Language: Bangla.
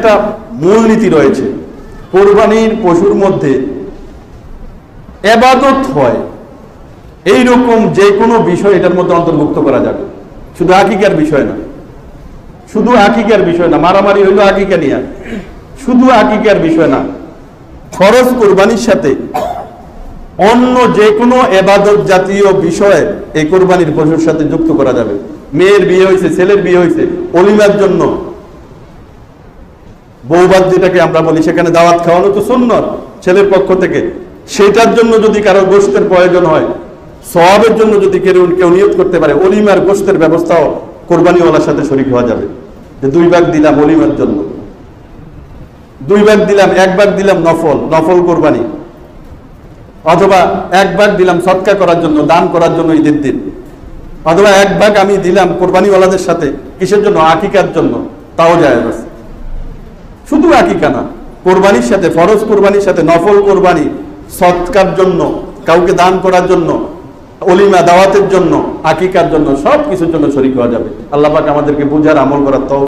একটা মূলনীতি রয়েছে, কোরবানির পশুর মধ্যে ইবাদত হয় এইরকম যে কোনো বিষয় এটার মধ্যে অন্তর্ভুক্ত করা যাবে, শুধু আকিকার বিষয় না। শুধু আকিকার বিষয় না, মারামারি হইলো আকিকা নিয়ে, শুধু আকিকার বিষয় না, ফরজ কোরবানির সাথে অন্য যে কোনো ইবাদত জাতীয় বিষয় এই কোরবানির পশুর সাথে যুক্ত করা যাবে। মেয়ের বিয়ে হয়েছে, ছেলের বিয়ে হয়েছে, অলিমার জন্য বৌবাদ যেটাকে আমরা বলি, সেখানে দাওয়াত খাওয়ানো তো সুন্নত ছেলের পক্ষ থেকে, সেটার জন্য যদি কারো গোশতের প্রয়োজন হয়, সওয়াবের জন্য যদি কেউ নিয়ত করতে পারে, অলিমার গোশতের ব্যবস্থাও কোরবানিওয়ালার সাথে শরীক হওয়া যাবে। যে 2 ভাগ দিলাম অলিমার জন্য, 2 ভাগ দিলাম, 1 ভাগ দিলাম নফল কোরবানি, অথবা 1 ভাগ দিলাম সদকা করার জন্য, দান করার জন্য ঈদের দিন, অথবা 1 ভাগ আমি দিলাম কোরবানিওয়ালাদের সাথে কিসের জন্য, আকিকার জন্য, তাও জায়েজ আছে। শুধু আকিকা না, কোরবানির সাথে, ফরজ কোরবানির সাথে নফল কোরবানি, সদকার জন্য, কাউকে দান করার জন্য, অলিমা দাওয়াতের জন্য, আকিকার জন্য, সব কিছুর জন্য শরীক হওয়া যাবে। আল্লাহ পাক আমাদেরকে বুঝার আমল করার তৌফিক